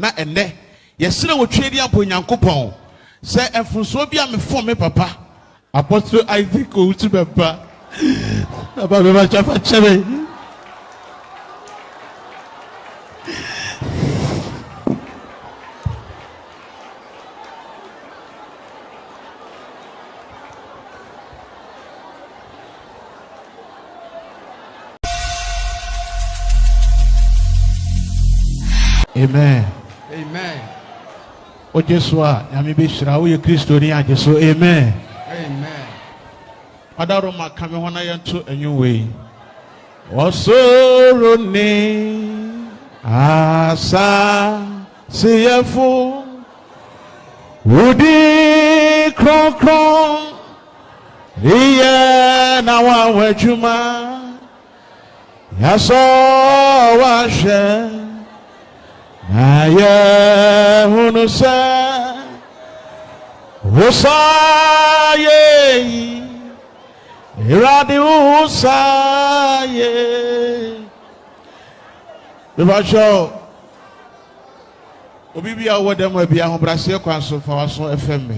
na ene yesere wo twedi ampo Nyankopɔn se enfunso bia me fo me papa Apostle Isaac Owusu Bempah aba me ma chafa chebe. Amen. Amen. O Jesua, yami be shira wo ye Kristo ni ajeso. Amen. Amen. Adaro ma kame hona yento enwe. Osoro ni asa siyefo udi kron iye na wa wejuma yaso wa she Aye, hunusa, husaye, iradi husaye. Bibasho, obibi awo dem we bia ho brase kwanso fa waso FM.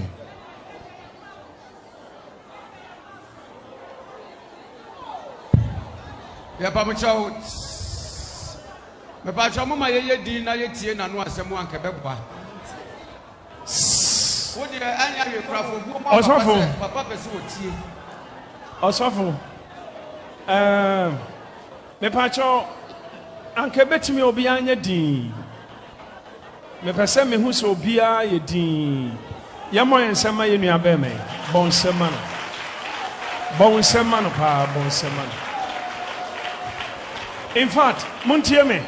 Ya pamucho. Me pa chomo ma ye di na ye tie na no asemu anka beboa. Wo de anya ye krafo bu ma papa pese wo tie. Osofo. Me pa cho anka betimi obi anya din. Me pese me hu so obi a ye din. Ye mo ensema ye nua be me. Bon sema no. Bon sema no pa bon sema no. In fact, muntie me.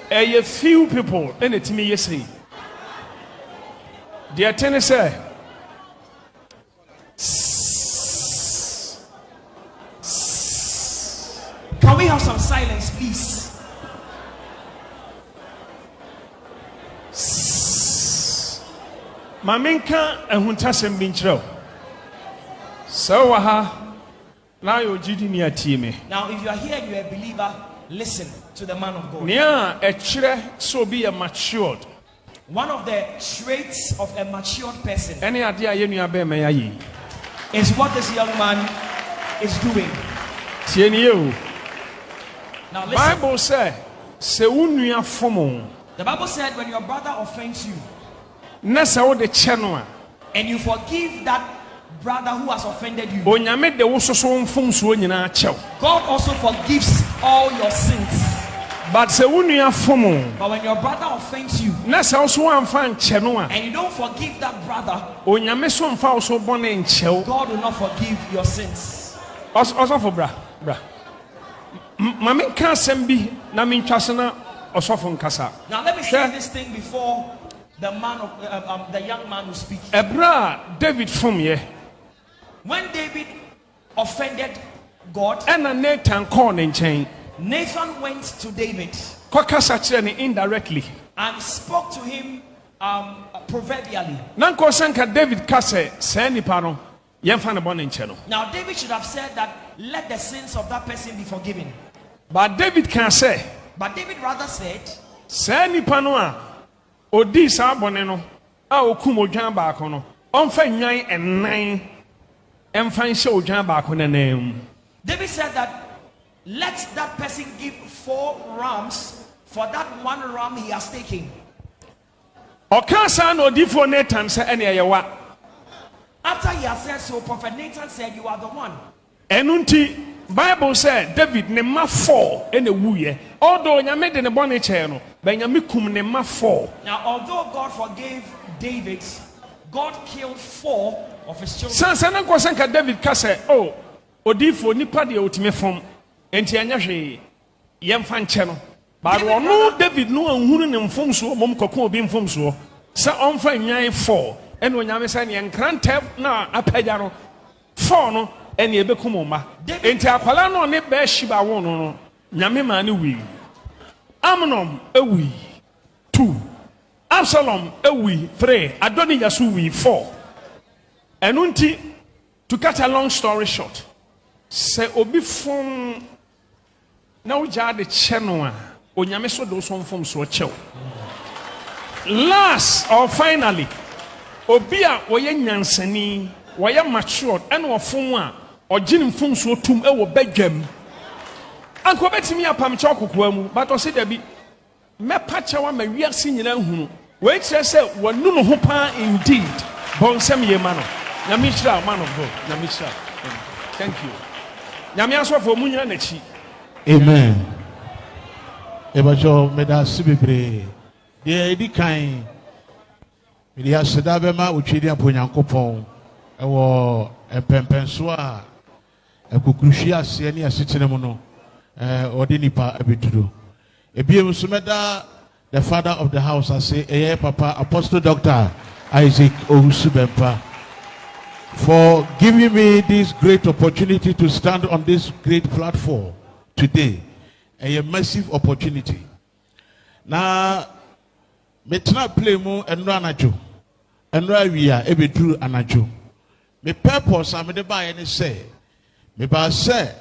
A few people in the team yesterday. Dear Tennessee, can we have some silence, please? Maminka and Huntasem Binchro. So, now you're GD me a team. Now, if you are here and you're a believer, listen to the man of God. Yeah, a chire so be a matured. One of the traits of a matured person Any idea you be me is what this young man is doing. You. Now listen. Bible say unuya fomo. The Bible said when your brother offends you, Nessa o de chenoa, and you forgive that brother who has offended you, Onyame de woso so mfom so nyina chew. God also forgives all your sins. But se unuya fomo. But when your brother offends you, Nessa so amfa nchenoa, and you don't forgive that brother, Onyame so mfa so bone nchew. God will not forgive your sins. Also for bra. Mami kan sembi na min twasena osofo nkasa. Now let me say this thing before the man of the young man who speaks. Ebra David from ye. When David offended God, And Nathan called in chain. Nathan went to David Kwakasa chene indirectly. and spoke to him proverbially. Nanko sanka David kase se nipa no yemfa ne bone nche no. Now David should have said that let the sins of that person be forgiven. But David can say But David rather said, se nipa no a odi sa bone no a okum odwan ba ko no onfa nwan enan emfa nche odwan ba ko nanam. David said that let that person give 4 rams for that 1 ram he has taken. Okasa no difo Nathan se ene yewa. After he has said so, Prophet Nathan said, you are the one. Enunti Bible said David ne ma 4 ene wuye. Although nyame de ne bone che no, be nyame kum ne ma 4. Now, although God forgave David, God killed 4 of his children. Sansa ko sanka David ka say, oh, odifo nipa de otime fom. Enti anya hwe yemfa nche no. But no David no anhunu ne mfom so mom kokon obi mfom so. Sa onfa nwan 4. Ene onyame say ne nkrantef na apagya no. 4 no ene ebekum ma. Enti akwala no ne be hyiba won no. Nyame ma ne wi. Amnon ewi 2. Absalom ewi 3. Adoni yasu wi 4. Enunti, to cut a long story short, say obi fom na uja de cheno a onyame so do so mfom so chew. last or finally obi a woye nyansani woye matured and ofom a ogini mfomso tum e wo badwam anko betimi apam chokokwa mu but o se da bi mepa chawa ma wiase nyina hunu we kire se wonu no ho pa indeed bonsam ye ma no nyame hira man of God nyame hira thank you nyame asofo mu nyina na chi amen ebajo meda sibebre de edi kan me ya seda be ma otwedi aponyankopon ewo empempenso a ekukruhwi ase ne asetene mu no odi nipa abeduro ebiem so meda the father of the house I say papa Apostle Dr. Isaac Owusu Bempah for giving me this great opportunity to stand on this great platform today. A massive opportunity. Now, me try play mo enro anajo. Enro awia e be true anajo. Me purpose am de buy any say. Me ba say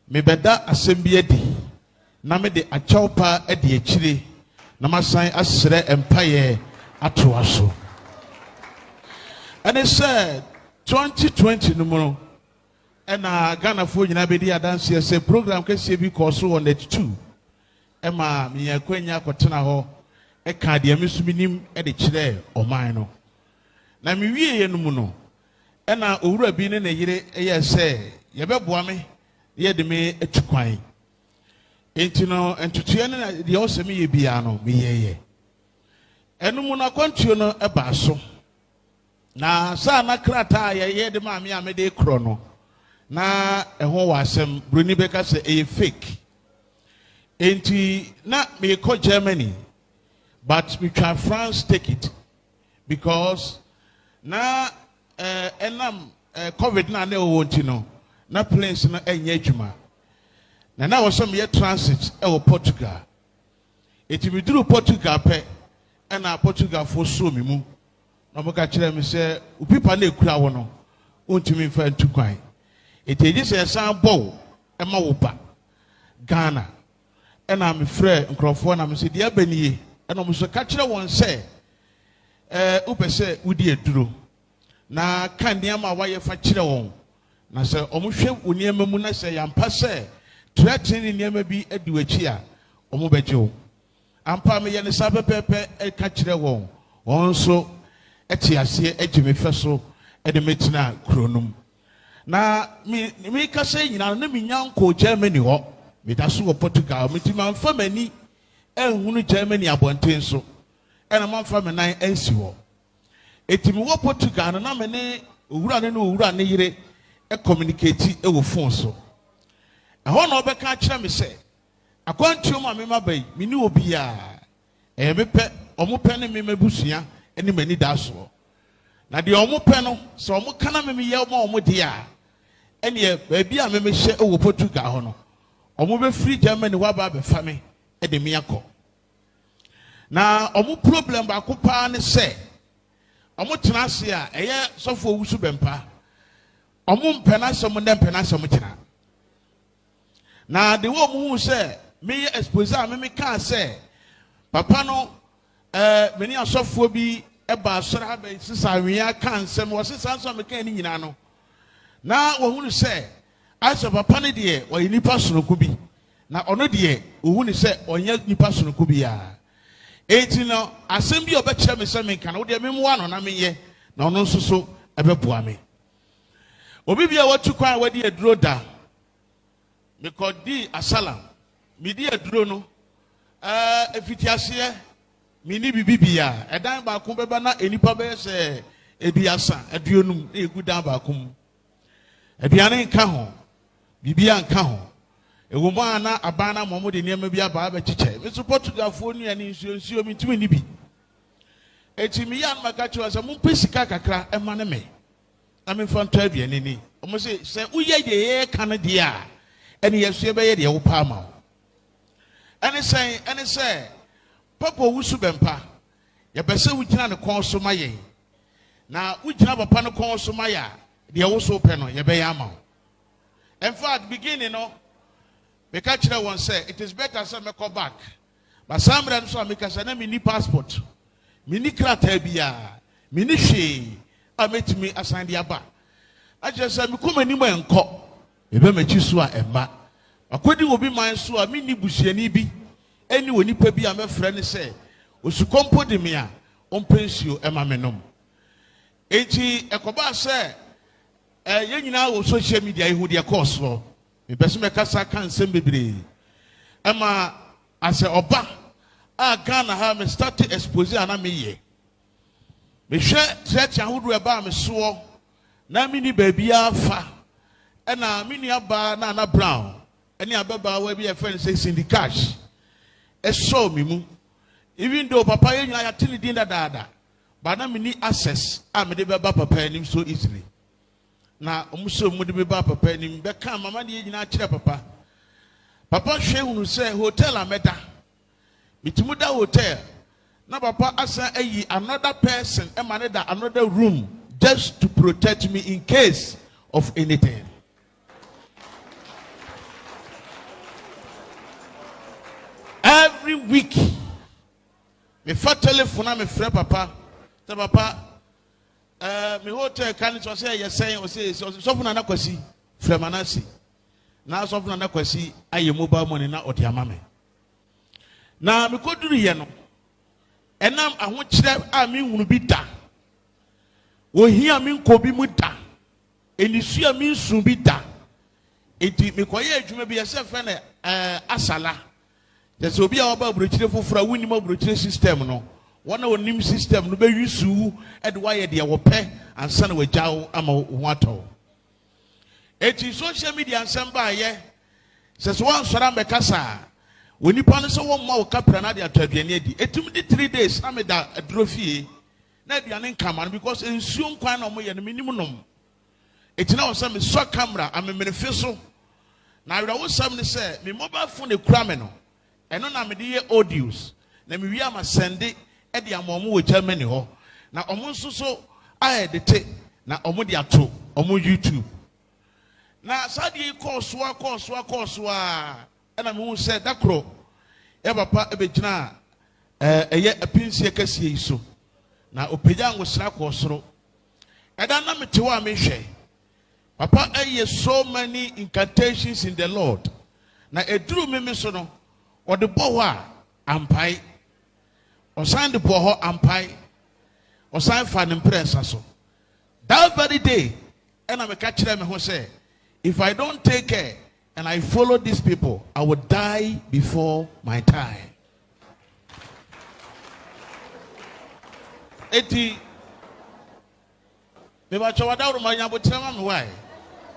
me beda assembi edi. Na me de achawpa e de akire. Na masan asre empire ato aso. And it said 2020 no and Ghana for you be the dance say program can see because on that 2 Emma me akwenya kwotena ho e ka de amisuminim e de kire o man no na me wie no mu no e na owura bi ne na yire e ye say ye beboa me ye de me atukwan enti no entutua ne na de o se me ye bia no me ye enu mu na kwantuo no e ba so na sa na krata ye de ma me amede kro no na ehon wasem bruni beka se e fake enti na me ko Germany but we try France take it because na enam covid na na wo nti no na planes na enye adwuma na wo so me transit e wo Portugal enti me duru Portugal pe na Portugal fo so me mu na mo ka kire me se upipa na ekura wo no ontimi fa ntukwan eteji se san bow e ma wo ba Ghana e na me frɛ nkrɔfo na me se dia banie e na mo so ka kire won se upese udi eduro na kan niam wa ye fa kire won na se omohwe oniam mu na se yampa se threatening niam bi adu achi a omo beje ampa me ye ne sabepepe e ka kire won won so eti ase ejime fe so e de metina kronum na mi ka say nyina na mi nyanko Germany ho mi da so Portugal mi ti man fa mani ehunu Germany abonten so e na man fa me nan ansi ho eti mi wo Portugal na me ne owura ne yire e communicate e wo phone so e ho na obeka kire me say akwantuo ma me mabai mi ni obi a e me pe omo pe ne me mabusua eni mani da so na de omo pe no so omo kana me ye ma omo de a eni e ba bia me hye e wo Portugal ho no omo be free Germany wa ba be fa me e de me akọ na omo problem ba ko pa ne se omo tena se a eye Sofo Owusu Bempah omo mpena so mo ne mpena so mo tena na de wo mo hu se me expose a me ka se papa no many asofo bi eba asora ba sisa awia kan sem wo sisa so me kan ni nyina no na wo hu se asa papa ne de wo nipa sonoko bi na ono de wo hu se onya nipa sonoko bi ya eti no asem bi obekire me se me kan wo de me mo ano na me ye na ono nso so ebeboa me obi bia watu kwan wadi aduro da me kodi asala me di aduro no efitiase mini bibibia edan ba ko beba na enipa be se eduasa aduonum na egu dan ba ko mu aduane nka ho bibia nka ho ewo mo ana abana momo de niam bia ba ba chiche me so Portugal fo nu ani nsuo mi timi ni bi eti mi ya maka chiwa se mo pesika kakra e ma ne me na me fa nto aduane ni o mo se uye ye kan de a ene yeso be ye de wo pa ma ene say Papa Owusu Bempah ya bese wugina ne kon so maye na wugina papa ne kon so maye de wo so pe no ye be ya ma in fact beginning no me catch that one say it is better say me come back but some so me ka say na me ni passport mini krata bia mini hwe a metimi asan de aba a je say me koma ni mo enko ebe machi so a emma akodi obi man so a mini busuani bi eni woni pa bi a mefrɛ ne sɛ osukompo de me a ompensio ema menom enti ekoba sɛ ye nyina wo social media ihu de course so me pese me kasa kan sem bebre ema ase oba a Ghana ha me start to expose ana me ye me hwɛ church ahodo eba me so na mini baabia fa ena mini aba na na brown eni ababa wa bi e friend say Cindy Cash saw me mu even though papa ye nyina ya tini din da but na mini access a me de beba papa anim so easily na omuso mu de beba papa anim be kan mama de nyina kire papa hwe hunu say hotel ameda mitimu da hotel na papa asa ayi another person e man da another room just to protect me in case of anything. Every week, me fat telephone me friend papa. Say papa, me hotel can it say you say so na na kwasi from Manasseh. Na so na kwasi aye mobile money na odi amame. Na me koduru ye no. Enam aho kire a me hunu bi da. Wo hia me nkobi mu da. Enisu a me nsu bi da. Enti me koye adwuma bi ye se fe na asala. There's obi a oba brochire fofora woni ma brochire system no wona wonim system no be yusu e de waye de wo pe ansa na wagyawo ama ho atɔ eti social media ansem ba ye se so wan sora me kasa woni pa no so wo ma wo kapra na de ataduane adi etum di 3 days na me da adrofie na aduane nkama no because ensuo nkwan na mo ye no minim nom eti na wo se me so camera amemene fe so na awira wo sam ne se me mobile phone e kura me no eno na me de audios na me wi ama sende e de amomo wo Germany ho na omo nso so ayedete na omo de ato omo YouTube na sadi course a na me hu se dakro e papa e begina eye apinsie kasie iso na opagya ngosra ko soro e da na mete wa me hwe papa eye so many incantations in the Lord na eduru me so no or the boa ampai or sign the boho ampai or sign for an impress so that very day and I'm a catcher me who say if I don't take care and I follow these people I will die before my time. Eti me ba chawa da ro manya bo tira me why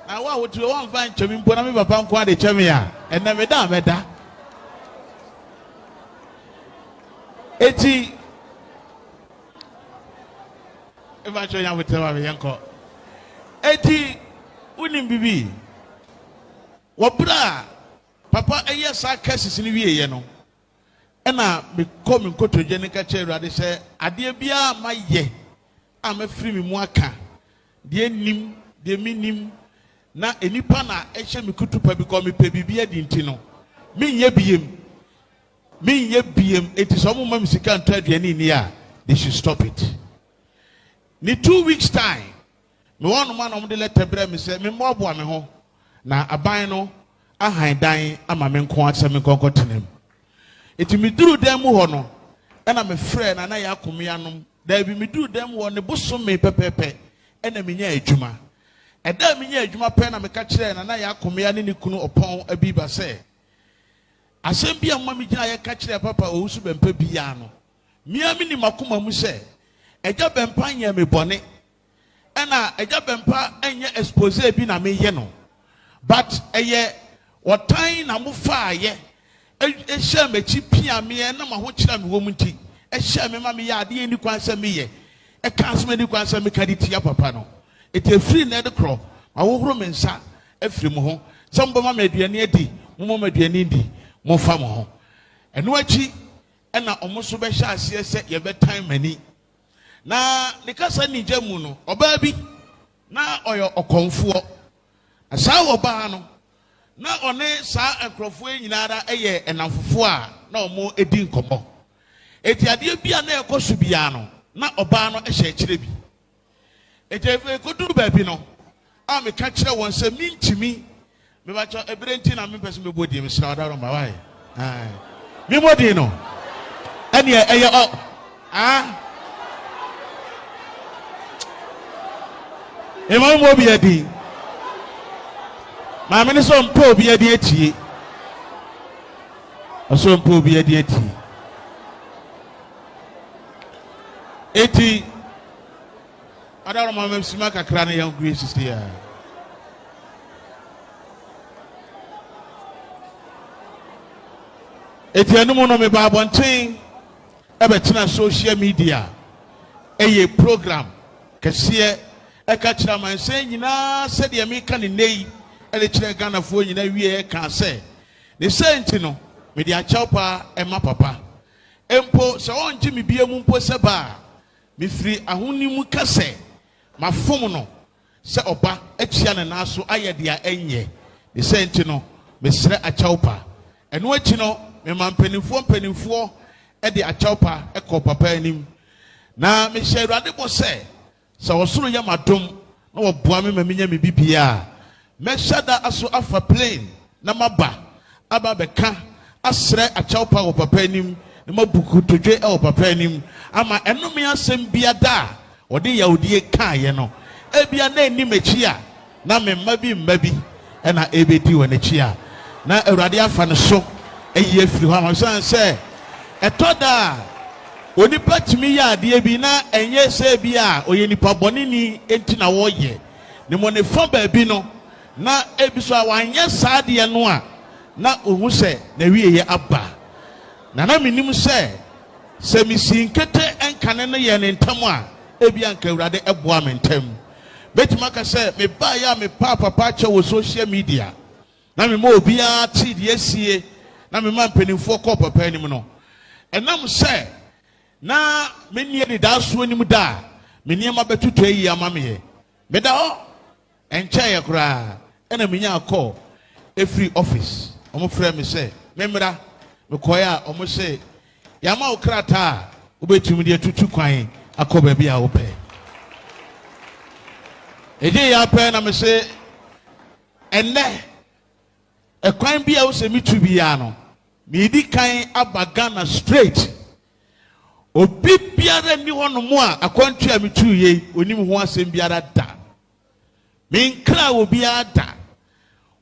na wa wo tu wan fan chemi mpo na me papa nko ade chemi ya and na me da eti eva cho ya wetema me yanko eti unim bibi wobra papa eye sa cases ni wie ye no ena me kom nkotoje ne ka che Awurade se ade bia ma ye a ma firi me mu aka de nim de minim na enipa na ehye me kutupa bi ko me pe bibia di ntino me nye biem it is almost Mexican trade ni a they should stop it. Ni 2 weeks time me one man on the letter bre me say me mo boa me ho na aban no ahan dan ama me nko atse me konko tenem eti me duru dem ho no e na me frɛ na ya akomia nom da bi me duru dem ho ne bosom me pepepe e na me nya adwuma e da me nya adwuma pe na me ka kyerɛ na ya akomia ne ne kunu opon abiba sɛ asem bia mama gina ye ka kire Papa Owusu Bempah bia no mia mi ni makoma mu se eja Bempah nya me bone ena eja Bempah enye expose bi na me ye no but eye wotan na mu fa ye e hye machi pia me na ma ho kire me wo mu nti e hye me ma me ya ade ni kwan se me ye e kan se me ni kwan se me ka di tia papa no it e free na de kro awohoro me nsa afiri mu ho sambo ma me aduane adi mo ma aduane ndi mo fa mo ho eno achi ena omoso be hya ase se ye betan mani na ne kasa ni jamu no oba bi na oyo okonfo asa oba no na one sa enkrofo nyinara eye enamfofo a na omo edi nkomo eti ade bia na ekosu bia no na oba no ehye akire bi eti ekodu ba bi no a me ka kire won se mintimi me ba cho ebrenti na me pese me bodi me sra da ro ma why me bodi no ene eye o e mo bi adi ma me ne so mpo bi adi atie aso mpo bi adi atie eti ada ro ma me sima kakra na yan grace sister eti anu mo no me ba bonten e be tena social media eye program kese e ka kira man se nyina se de me ka ne nei e le kira Ghana fo nyina wie e ka se ne senti no me de achawpa e ma papa empo se won ji me bia mu mpo se ba me firi ahoni mu kase ma fom no se oba achia ne naso aye dia enye ne senti no me sre achawpa eno achi no me mampanimfo e de achawpa e ko papa anim na me hye Awurade bo se wosoro ya madom na wo boa me manya me bibia me shada aso afa plane na maba aba beka asre achawpa wo papa anim na mabuku todwe e wo papa anim ama enome asem bia da wo de yawdie kaaye no e bia na ani machi a na me mma bi e na ebedi wo nachi a na Awurade afa ne so eyi afiri ho ama se etoda oni patimi ya ade bi na enye se bi a oye nipa boni ni enti na wo ye ne mo ne fa ba bi no na ebiso a wanye saade no a na ohu se na wiye aba na menim se misi nkete enkane no ye ne ntam a ebi anka Awurade eboa me ntam betima ka se me ba ya me papa che wo social media na me mo obi a ti de asie na me man penimfo ko papa anim no enam se na me nie de da so anim da me nie ma betutu ayi ama me me da ho enche ye kura ena me nya call every office omo frɛ me se me mra me koya omo se ya ma okrata obetumi de tutu kwan akɔ ba bi a wo pɛ eje ya pɛ na me se enne ekwan bi a wo se mitu bi ya no me di kan abagana straight obi biara ni hono mu a akwantu a mitu ye onim ho asem biara da me nkra obi ada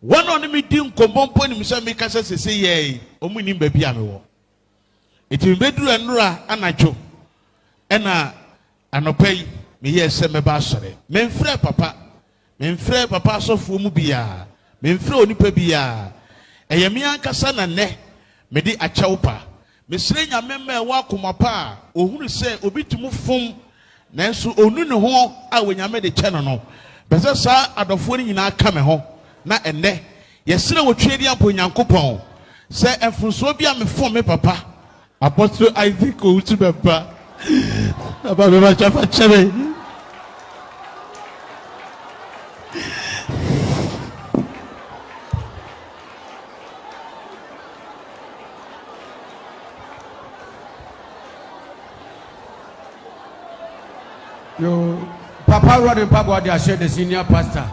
one on me di nkombompo ni misa me kasa sese ye omuni ba bi a me wo eti beduru enura anadwo ena anopai me ye se me ba sore me mfrɛ papa asofo mu bia me mfrɛ onipa bia eye me ankasa na ne me di achawpa me sire nyamema e wa komapa ohunu se obi tumu fom nanso onu ne ho a wonyame de kye no bese sa adofo ni nyina aka me ho na enne ye sire wotwedi ampo nyankopɔn se enfunso bia me fom me papa Apostle Isaac Owusu Bempah aba me ba chafa chebe Yo, Papa Rodin Papa, they are the senior pastor.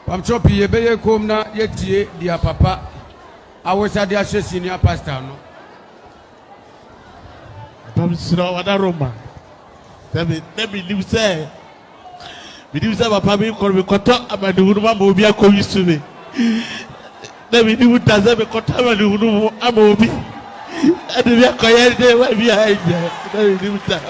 I'm choppy, ye be come na ye dear Papa. I was at the senior pastor. No, I'm slow at a Roma. Let me do say, we do say, Papa, we call me Cotta about the woman will be a coach to me. Let me do that, let me Cotta about the woman, I'm Obi. And we are quiet there, where we are. Let me do that.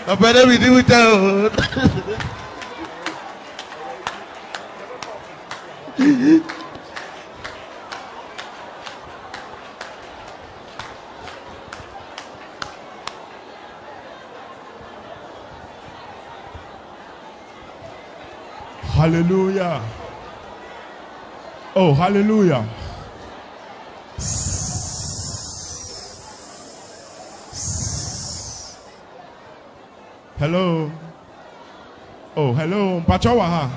Abada mi dimuta. Hallelujah. Oh, hallelujah. Hello. Oh, hello. Mpacho wa ha.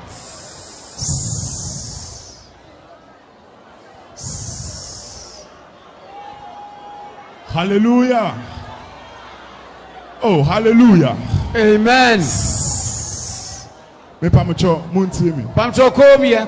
Hallelujah. Oh, hallelujah. Amen. Me pamucho munti mi. Pamcho come here.